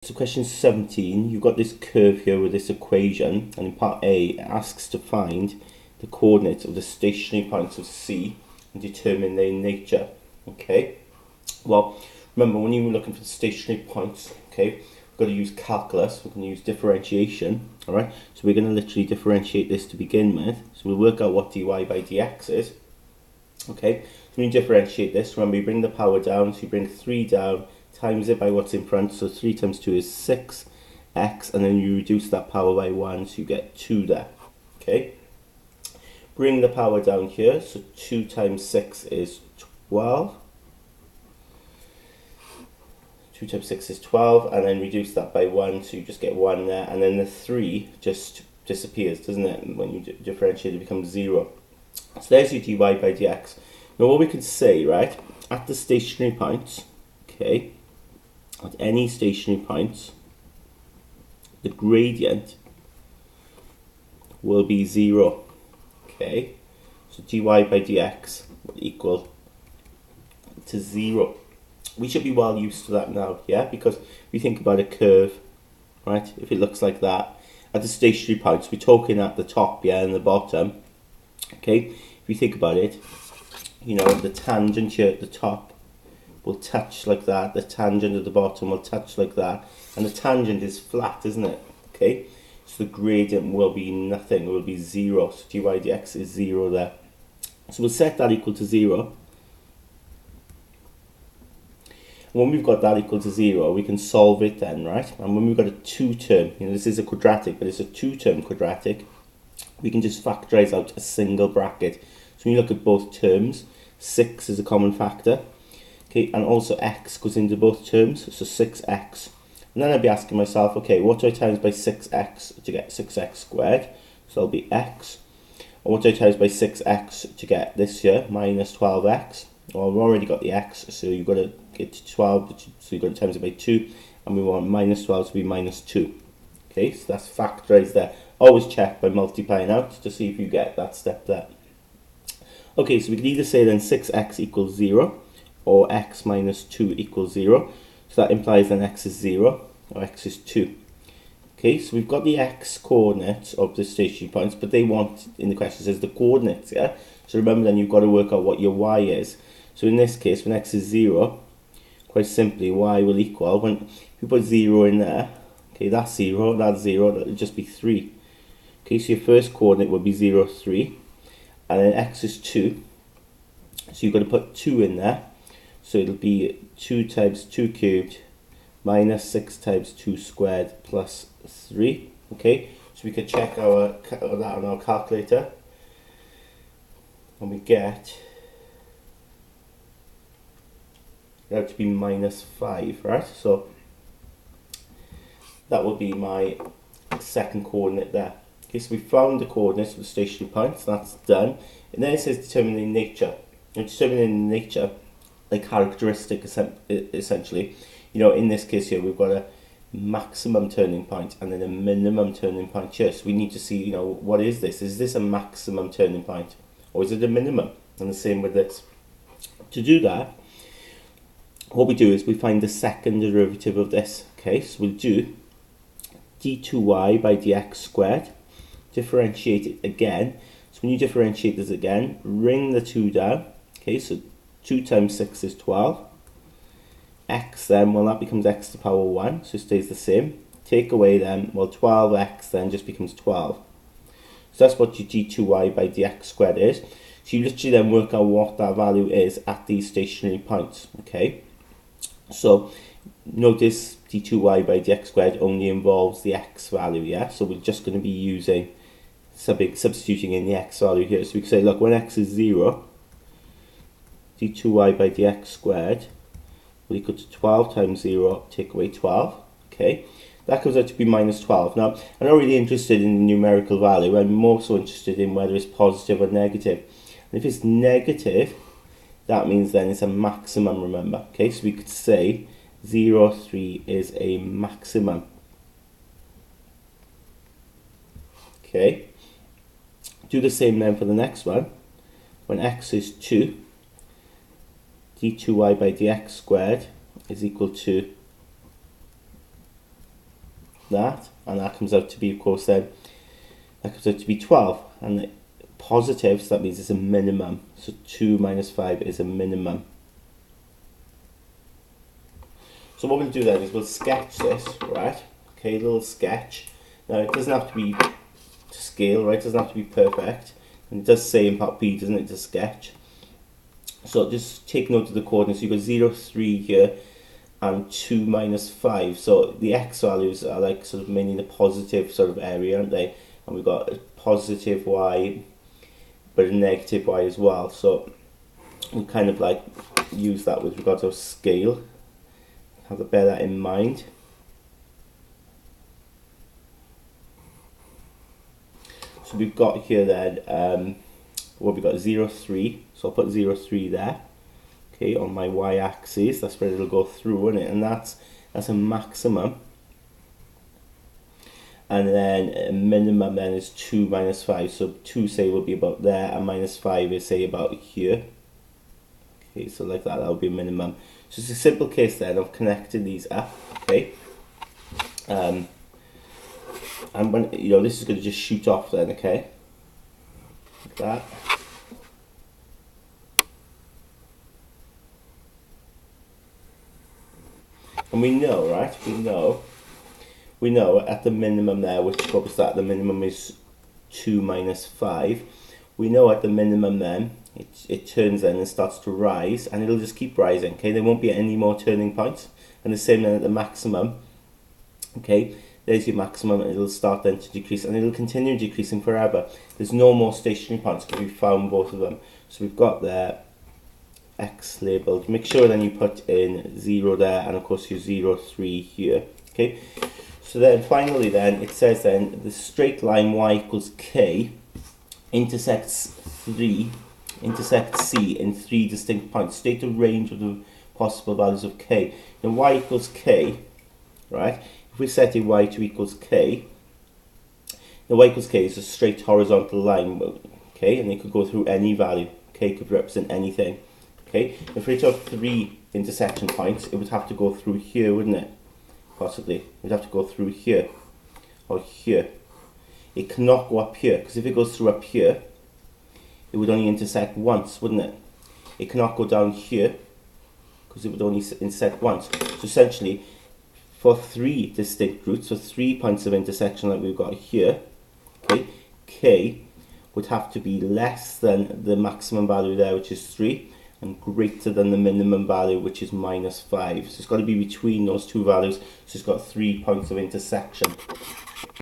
So question 17, you've got this curve here with this equation, and in part A it asks to find the coordinates of the stationary points of C and determine their nature. Okay, well remember when you were looking for the stationary points, okay, we've got to use calculus, we're going to use differentiation. Alright, so we're going to literally differentiate this to begin with, so we'll work out what dy by dx is. Okay, so when you differentiate this, remember you bring the power down, so you bring 3 down, times it by what's in front, so 3 times 2 is 6x, and then you reduce that power by 1, so you get 2 there. Okay, bring the power down here, so 2 times 6 is 12. 2 times 6 is 12, and then reduce that by 1, so you just get 1 there, and then the 3 just disappears, doesn't it? And when you differentiate, it becomes 0. So there's your dy by dx. Now what we could say, right, at the stationary points, okay, at any stationary points, the gradient will be 0. Okay, so dy by dx will equal to 0. We should be well used to that now, yeah, because if you think about a curve, right, if it looks like that, at the stationary points, we're talking at the top, yeah, and the bottom. Okay, if you think about it, you know, the tangent here at the top will touch like that, the tangent at the bottom will touch like that, and the tangent is flat, isn't it? Okay, so the gradient will be nothing, it will be 0, so dy dx is 0 there. So we'll set that equal to 0. And when we've got that equal to 0, we can solve it then, right? And when we've got a 2-term, you know, this is a quadratic, but it's a 2-term quadratic, we can just factorize out a single bracket. So when you look at both terms, 6 is a common factor. Okay, and also x goes into both terms, so 6x. And then I'd be asking myself, okay, what do I times by 6x to get 6x squared? So that'll be x. And what do I times by 6x to get this here, minus 12x? Well, we've already got the x, so you've got to get to 12, so you've got to times it by 2, and we want minus 12 to be minus 2. Okay, so that's factorized there. Always check by multiplying out to see if you get that step there. Okay, so we can either say then 6x equals 0, or x minus 2 equals 0. So that implies then x is 0, or x is 2. Okay, so we've got the x coordinates of the stationary points, but they want, in the question, says the coordinates, yeah? So remember then you've got to work out what your y is. So in this case, when x is 0, quite simply, y will equal, when you put 0 in there, okay, that's 0, that'll just be 3. Okay, so your first coordinate will be 0, 3, and then x is 2, so you've got to put 2 in there, so it'll be 2 times 2 cubed minus 6 times 2 squared plus 3. Okay, so we can check that on our calculator, and we get out to be minus 5, right? So that will be my second coordinate there. Okay, so we found the coordinates of the stationary points, that's done. And then it says determining nature. And determining nature, a characteristic essentially. You know, in this case here, we've got a maximum turning point and then a minimum turning point here. So we need to see, you know, what is this? Is this a maximum turning point? Or is it a minimum? And the same with this. To do that, what we do is we find the second derivative of this. Okay, so we'll do d2y by dx squared. Differentiate it again. So when you differentiate this again, ring the 2 down. Okay, so 2 times 6 is 12. X then, well, that becomes x to the power 1, so it stays the same. Take away then, well, 12x then just becomes 12. So that's what your d2y by dx squared is. So you literally then work out what that value is at these stationary points. Okay, so notice d2y by dx squared only involves the x value, yeah? So we're just going to be using, substituting in the x value here. So we can say, look, when x is 0, d2y by dx squared will equal to 12 times 0, take away 12. Okay, that comes out to be minus 12. Now, I'm not really interested in the numerical value. I'm more so interested in whether it's positive or negative. And if it's negative, that means then it's a maximum, remember. Okay, so we could say 0, 3 is a maximum. Okay, do the same then for the next one. When x is 2, d2y by dx squared is equal to that, and that comes out to be, of course, then, that comes out to be 12. And the positive, so that means it's a minimum. So 2 minus 5 is a minimum. So what we'll do then is we'll sketch this, right? Okay, a little sketch. Now it doesn't have to be to scale, right? It doesn't have to be perfect. And it does say in part B, doesn't it, to sketch. So just take note of the coordinates. You've got 0, 3 here, and 2 minus 5. So the x values are like sort of mainly in the positive sort of area, aren't they? And we've got a positive y, but a negative y as well. So we kind of like use that with regard to scale. Have to bear that in mind. So we've got here then, well, we've got 0, 3. So I'll put 0, 3 there. Okay, on my y-axis, that's where it'll go through, isn't it? And that's a maximum. And then a minimum then is 2 minus 5. So 2, say, will be about there, and minus 5 is, say, about here. Okay, so like that will be a minimum. So it's a simple case then of connecting these up, okay? And when, you know, this is going to just shoot off then, okay? Like that. And we know, right? We know at the minimum there, which what was that? The minimum is 2 minus 5. We know at the minimum then, it turns then and starts to rise, and it'll just keep rising, okay? There won't be any more turning points. And the same then at the maximum, okay? There's your maximum, and it'll start then to decrease, and it'll continue decreasing forever. There's no more stationary points because we've found both of them. So we've got there x labelled. Make sure then you put in 0 there, and of course your 0, 3 here, okay? So then finally then, it says then the straight line y equals k intersects C in 3 distinct points. State a range of the possible values of k. Now y equals k, right? If we set a y to equals k, now y equals k is a straight horizontal line, okay? And it could go through any value. K could represent anything, okay? If we took 3 intersection points, it would have to go through here, wouldn't it? Possibly. It would have to go through here, or here. It cannot go up here, because if it goes through up here, it would only intersect once, wouldn't it? It cannot go down here, because it would only intersect once. So essentially, for 3 distinct routes, so 3 points of intersection like we've got here, okay, k would have to be less than the maximum value there, which is 3, and greater than the minimum value, which is minus 5. So it's got to be between those two values, so it's got 3 points of intersection.